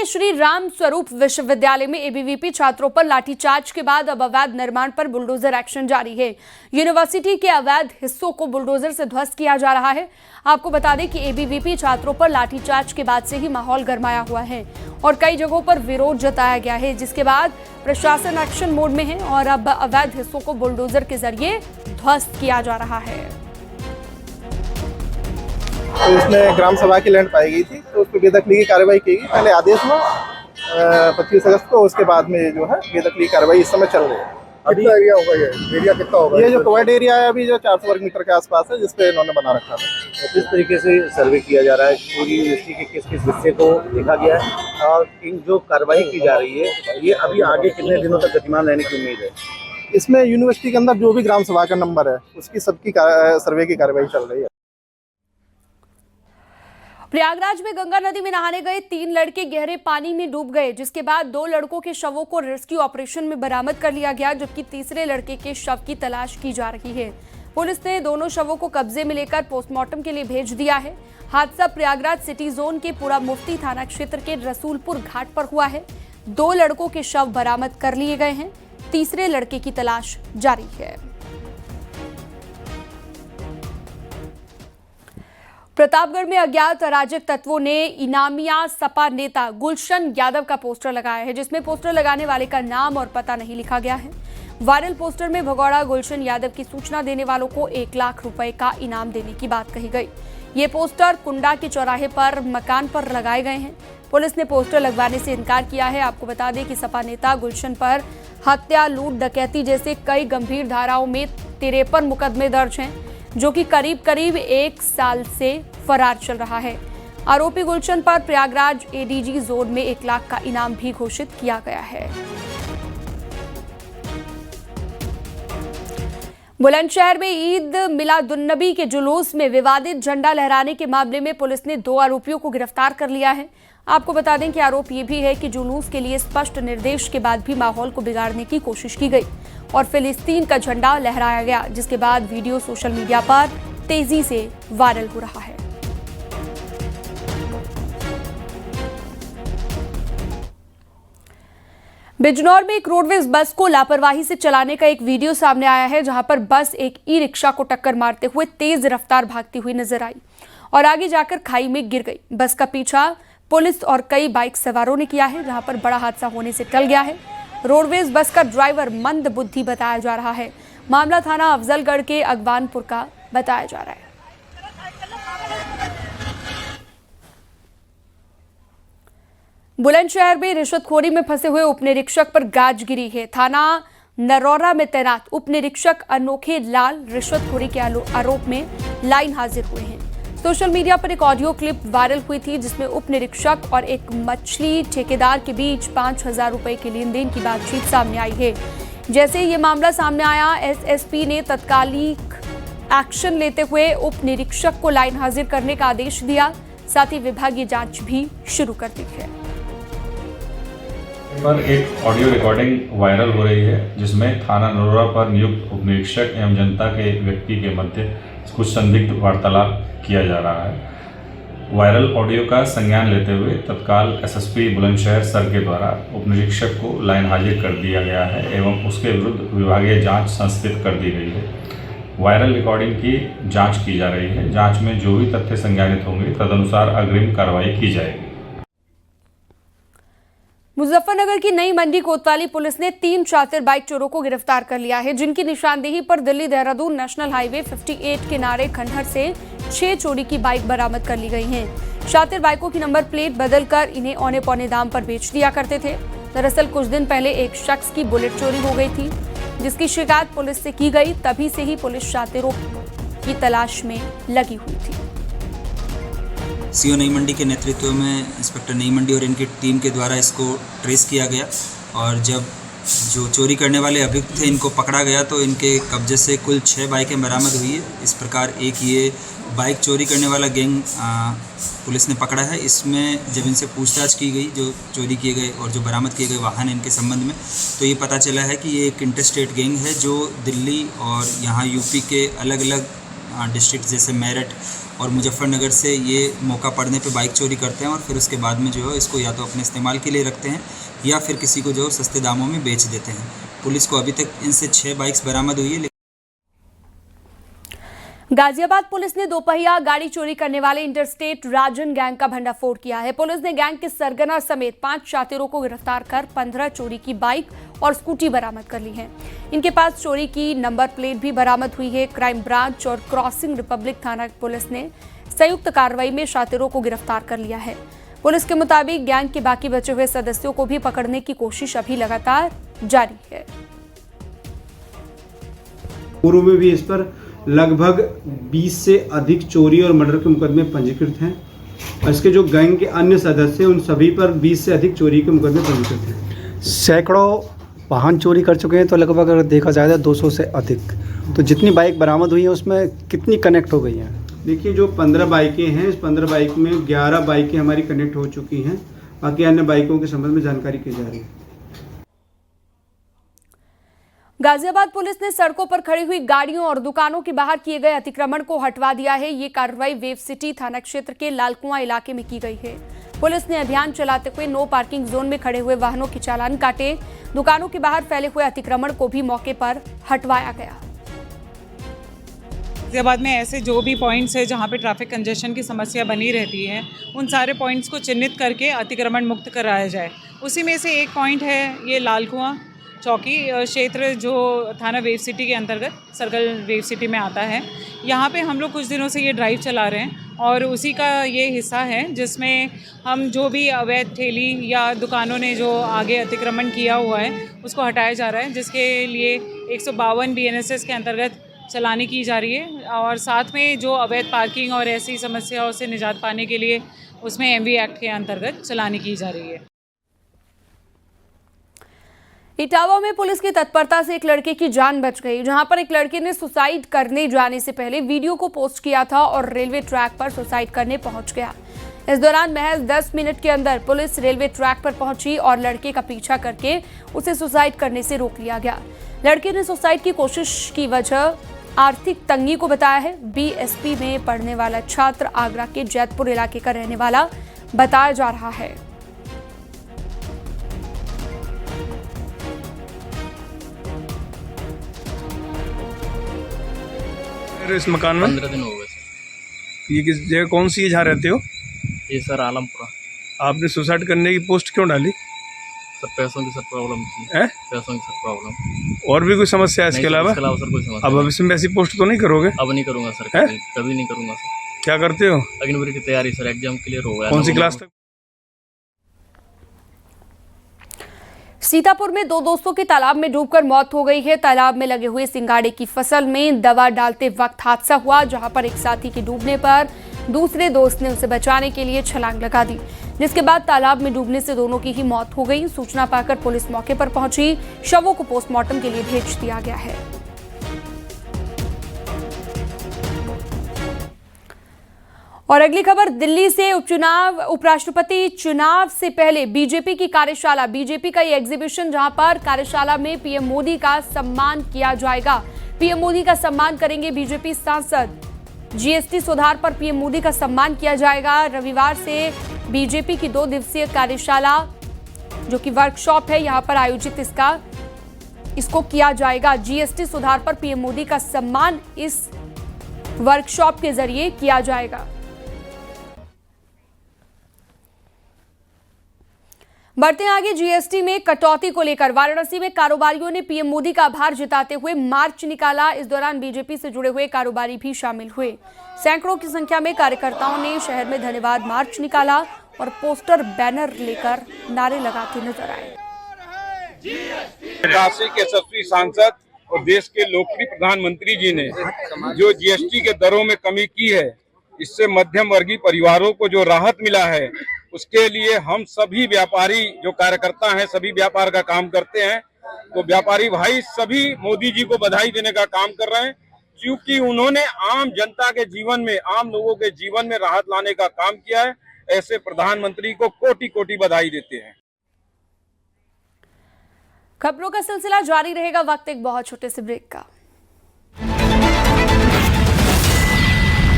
श्री राम स्वरूप विश्वविद्यालय में एबीवीपी छात्रों पर लाठीचार्ज के बाद अब अवैध निर्माण पर बुलडोजर एक्शन जारी है। यूनिवर्सिटी के अवैध हिस्सों को बुलडोजर से ध्वस्त किया जा रहा है। आपको बता दें कि एबीवीपी छात्रों पर लाठीचार्ज के बाद से ही माहौल गरमाया हुआ है और कई जगहों पर विरोध जताया गया है, जिसके बाद प्रशासन एक्शन मोड में है और अब अवैध हिस्सों को बुलडोजर के जरिए ध्वस्त किया जा रहा है। तो इसमें ग्राम सभा की लैंड पाई गई थी, तो उस पर बेदखली की कार्रवाई की गई। पहले आदेश हुआ 25 अगस्त को, उसके बाद में जो है बेदखली की कार्रवाई इस समय चल रही है। कितना एरिया होगा ये? एरिया कितना होगा? ये जो कवर्ड एरिया है अभी जो 400 वर्ग मीटर के आसपास है, जिसपे इन्होंने बना रखा था। किस तरीके से सर्वे किया जा रहा है, पूरी यूनिवर्सिटी के किस किस हिस्से को देखा गया है और इन जो कार्रवाई की जा रही है ये अभी आगे कितने दिनों तक गतिमान रहने की उम्मीद है? इसमें यूनिवर्सिटी के अंदर जो भी ग्राम सभा का नंबर है उसकी सबकी सर्वे की कार्रवाई चल रही है। प्रयागराज में गंगा नदी में नहाने गए 3 लड़के गहरे पानी में डूब गए, जिसके बाद 2 लड़कों के शवों को रेस्क्यू ऑपरेशन में बरामद कर लिया गया, जबकि तीसरे लड़के के शव की तलाश की जा रही है। पुलिस ने दोनों शवों को कब्जे में लेकर पोस्टमार्टम के लिए भेज दिया है। हादसा प्रयागराज सिटी जोन के पूरा मुफ्ती थाना क्षेत्र के रसूलपुर घाट पर हुआ है। 2 लड़कों के शव बरामद कर लिए गए हैं, तीसरे लड़के की तलाश जारी है। प्रतापगढ़ में अज्ञात अराजक तत्वों ने इनामिया सपा नेता गुलशन यादव का पोस्टर लगाया है, जिसमें पोस्टर लगाने वाले का नाम और पता नहीं लिखा गया है। वायरल पोस्टर में भगौड़ा गुलशन यादव की सूचना देने वालों को 1 लाख रुपए का इनाम देने की बात कही गई। ये पोस्टर कुंडा के चौराहे पर मकान पर लगाए गए हैं। पुलिस ने पोस्टर लगवाने से इनकार किया है। आपको बता दें कि सपा नेता गुलशन पर हत्या, लूट, डकैती जैसे कई गंभीर धाराओं में 53 मुकदमे दर्ज हैं, जो कि करीब 1 साल से फरार चल रहा है। आरोपी गुलशन पर प्रयागराज एडीजी जोन में 1 लाख का इनाम भी घोषित किया गया है। बुलंदशहर में ईद मिलादुन्नबी के जुलूस में विवादित झंडा लहराने के मामले में पुलिस ने 2 आरोपियों को गिरफ्तार कर लिया है। आपको बता दें कि आरोप ये भी है कि जुलूस के लिए स्पष्ट निर्देश के बाद भी माहौल को बिगाड़ने की कोशिश की गई और फिलिस्तीन का झंडा लहराया गया, जिसके बाद वीडियो सोशल मीडिया पर तेजी से वायरल हो रहा है। बिजनौर में एक रोडवेज बस को लापरवाही से चलाने का एक वीडियो सामने आया है, जहां पर बस एक ई रिक्शा को टक्कर मारते हुए तेज रफ्तार भागती हुई नजर आई और आगे जाकर खाई में गिर गई। बस का पीछा पुलिस और कई बाइक सवारों ने किया है, जहां पर बड़ा हादसा होने से टल गया है। रोडवेज बस का ड्राइवर मंद बुद्धि बताया जा रहा है। मामला थाना अफजलगढ़ के अगवानपुर का बताया जा रहा है। बुलंदशहर में रिश्वतखोरी में फंसे हुए उपनिरीक्षक पर गाज गिरी है। थाना नरौरा में तैनात उपनिरीक्षक अनोखे लाल रिश्वतखोरी के आरोप में लाइन हाजिर हुए हैं। सोशल मीडिया पर एक ऑडियो क्लिप वायरल हुई थी, जिसमें उपनिरीक्षक और एक मछली ठेकेदार के बीच 5,000 रुपए के लेन देन की बातचीत सामने आई है। जैसे ये मामला सामने आया, एसएसपी ने तत्कालिक एक्शन लेते हुए उपनिरीक्षक को लाइन हाजिर करने का आदेश दिया। साथ ही विभागीय जांच भी शुरू कर दी है। पर एक ऑडियो रिकॉर्डिंग वायरल हो रही है, जिसमें थाना नरोरा पर नियुक्त उपनिरीक्षक एवं जनता के व्यक्ति के मध्य कुछ संदिग्ध वार्तालाप किया जा रहा है। वायरल ऑडियो का संज्ञान लेते हुए तत्काल एसएसपी बुलंदशहर सर के द्वारा उपनिरीक्षक को लाइन हाजिर कर दिया गया है एवं उसके विरुद्ध विभागीय जांच संस्थित कर दी गई है। वायरल रिकॉर्डिंग की जांच की जा रही है। जांच में जो भी तथ्य संज्ञानित होंगे तदनुसार अग्रिम कार्रवाई की जाएगी। मुजफ्फरनगर की नई मंडी कोतवाली पुलिस ने 3 शातिर बाइक चोरों को गिरफ्तार कर लिया है, जिनकी निशानदेही पर दिल्ली देहरादून नेशनल हाईवे 58 किनारे खंडहर से 6 चोरी की बाइक बरामद कर ली गई हैं। शातिर बाइकों की नंबर प्लेट बदलकर इन्हें औने पौने दाम पर बेच दिया करते थे। दरअसल कुछ दिन पहले एक शख्स की बुलेट चोरी हो गई थी, जिसकी शिकायत पुलिस से की गई। तभी से ही पुलिस शातिरों की तलाश में लगी हुई थी। सीओ नई मंडी के नेतृत्व में इंस्पेक्टर नई मंडी और इनकी टीम के द्वारा इसको ट्रेस किया गया और जब जो चोरी करने वाले अभियुक्त थे इनको पकड़ा गया तो इनके कब्जे से कुल 6 बाइकें बरामद हुई है। इस प्रकार एक ये बाइक चोरी करने वाला गैंग पुलिस ने पकड़ा है। इसमें जब इनसे पूछताछ की गई, जो चोरी किए गए और जो बरामद किए गए वाहन इनके संबंध में, तो ये पता चला है कि ये एक इंटरस्टेट गैंग है जो दिल्ली और यहाँ यूपी के अलग अलग डिस्ट्रिक्ट जैसे मेरठ और मुजफ्फरनगर से ये मौका पड़ने पे बाइक चोरी करते हैं और फिर उसके बाद में जो है इसको या तो अपने इस्तेमाल के लिए रखते हैं या फिर किसी को जो सस्ते दामों में बेच देते हैं। पुलिस को अभी तक इनसे 6 बाइक्स बरामद हुई है। गाजियाबाद पुलिस ने दोपहिया गाड़ी चोरी करने वाले इंटरस्टेट राजन गैंग का भंडाफोड़ किया है। पुलिस ने गैंग के सरगना समेत 5 शातिरों को गिरफ्तार कर 15 चोरी की बाइक और स्कूटी बरामद कर ली है। इनके पास चोरी की नंबर प्लेट भी बरामद हुई है। क्राइम ब्रांच और क्रॉसिंग रिपब्लिक थाना पुलिस ने संयुक्त कार्रवाई में शातिरों को गिरफ्तार कर लिया है। पुलिस के मुताबिक गैंग के बाकी बचे हुए सदस्यों को भी पकड़ने की कोशिश अभी लगातार जारी है। पूर्व में भी इस पर लगभग 20 से अधिक चोरी और मर्डर के मुकदमे पंजीकृत हैं और इसके जो गैंग के अन्य सदस्य हैं उन सभी पर 20 से अधिक चोरी के मुकदमे पंजीकृत हैं। सैकड़ों वाहन चोरी कर चुके हैं, तो लगभग अगर देखा जाए तो 200 से अधिक। तो जितनी बाइक बरामद हुई है उसमें कितनी कनेक्ट हो गई हैं? देखिए, जो 15 बाइकें हैं, इस 15 बाइक में 11 बाइकें हमारी कनेक्ट हो चुकी हैं। बाकी अन्य बाइकों के संबंध में जानकारी की जा रही है। गाजियाबाद पुलिस ने सड़कों पर खड़ी हुई गाड़ियों और दुकानों के बाहर किए गए अतिक्रमण को हटवा दिया है। ये कार्रवाई वेव सिटी थाना क्षेत्र के लालकुआं इलाके में की गई है। पुलिस ने अभियान चलाते हुए नो पार्किंग जोन में खड़े हुए वाहनों के चालान काटे। दुकानों के बाहर फैले हुए अतिक्रमण को भी मौके पर हटवाया गया। गाजियाबाद में ऐसे जो भी पॉइंट्स है जहाँ पे ट्रैफिक कंजेशन की समस्या बनी रहती है, उन सारे पॉइंट्स को चिन्हित करके अतिक्रमण मुक्त कराया जाए। उसी में से एक पॉइंट है ये लालकुआं चौकी क्षेत्र, जो थाना वेव सिटी के अंतर्गत सर्कल वेव सिटी में आता है। यहाँ पे हम लोग कुछ दिनों से ये ड्राइव चला रहे हैं और उसी का ये हिस्सा है जिसमें हम जो भी अवैध ठेली या दुकानों ने जो आगे अतिक्रमण किया हुआ है उसको हटाया जा रहा है, जिसके लिए 152 BNSS के अंतर्गत चलानी की जा रही है और साथ में जो अवैध पार्किंग और ऐसी समस्याओं से निजात पाने के लिए उसमें MV एक्ट के अंतर्गत चलानी की जा रही है। इटावा में पुलिस की तत्परता से एक लड़के की जान बच गई, जहां पर एक लड़के ने सुसाइड करने जाने से पहले वीडियो को पोस्ट किया था और रेलवे ट्रैक पर सुसाइड करने पहुंच गया। इस दौरान महज 10 मिनट के अंदर पुलिस रेलवे ट्रैक पर पहुंची और लड़के का पीछा करके उसे सुसाइड करने से रोक लिया गया। लड़के ने सुसाइड की कोशिश की वजह आर्थिक तंगी को बताया है। BSP में पढ़ने वाला छात्र आगरा के जैतपुर इलाके का रहने वाला बताया जा रहा है। इस मकान में 15 दिन हो गए सर। ये किस जगह, कौन सी है जहाँ रहते हो? ये सर आलमपुरा। आपने सुसाइड करने की पोस्ट क्यों डाली? सर पैसों की सर प्रॉब्लम थी। पैसों की सर प्रॉब्लम। और भी कोई समस्या है इसके अलावा? इसके अलावा सर कोई समस्या अब भविष्य में ऐसी पोस्ट तो नहीं करोगे? अब नहीं करूँगा सर, कभी नहीं करूँगा सर। क्या करते हो? अग्निवीर की तैयारी सर, एग्जाम क्लियर हो गया। कौन सी क्लास तक? सीतापुर में 2 दोस्तों की तालाब में डूबकर मौत हो गई है। तालाब में लगे हुए सिंगाड़े की फसल में दवा डालते वक्त हादसा हुआ, जहां पर एक साथी के डूबने पर दूसरे दोस्त ने उसे बचाने के लिए छलांग लगा दी, जिसके बाद तालाब में डूबने से दोनों की ही मौत हो गई। सूचना पाकर पुलिस मौके पर पहुंची, शवों को पोस्टमार्टम के लिए भेज दिया गया है। और अगली खबर दिल्ली से उपराष्ट्रपति चुनाव से पहले बीजेपी की कार्यशाला, बीजेपी का ये एग्जीबिशन, जहां पर कार्यशाला में पीएम मोदी का सम्मान किया जाएगा। पीएम मोदी का सम्मान करेंगे बीजेपी सांसद। जीएसटी सुधार पर पीएम मोदी का सम्मान किया जाएगा। रविवार से बीजेपी की 2 दिवसीय कार्यशाला जो कि वर्कशॉप है, यहां पर आयोजित इसको किया जाएगा। जीएसटी सुधार पर पीएम मोदी का सम्मान इस वर्कशॉप के जरिए किया जाएगा। बढ़ते हैं आगे। जीएसटी में कटौती को लेकर वाराणसी में कारोबारियों ने पीएम मोदी का आभार जताते हुए मार्च निकाला। इस दौरान बीजेपी से जुड़े हुए कारोबारी भी शामिल हुए। सैकड़ों की संख्या में कार्यकर्ताओं ने शहर में धन्यवाद मार्च निकाला और पोस्टर बैनर लेकर नारे लगाते नजर आए। काशी के यशस्वी सांसद और देश के लोकप्रिय प्रधानमंत्री जी ने जो जीएसटी के दरों में कमी की है, इससे मध्यम वर्गीय परिवारों को जो राहत मिला है, उसके लिए हम सभी व्यापारी जो कार्यकर्ता हैं, सभी व्यापार का काम करते हैं, तो व्यापारी भाई सभी मोदी जी को बधाई देने का काम कर रहे हैं, क्योंकि उन्होंने आम जनता के जीवन में, आम लोगों के जीवन में राहत लाने का काम किया है। ऐसे प्रधानमंत्री को कोटि कोटि बधाई देते हैं। खबरों का सिलसिला जारी रहेगा, वक्त एक बहुत छोटे से ब्रेक का।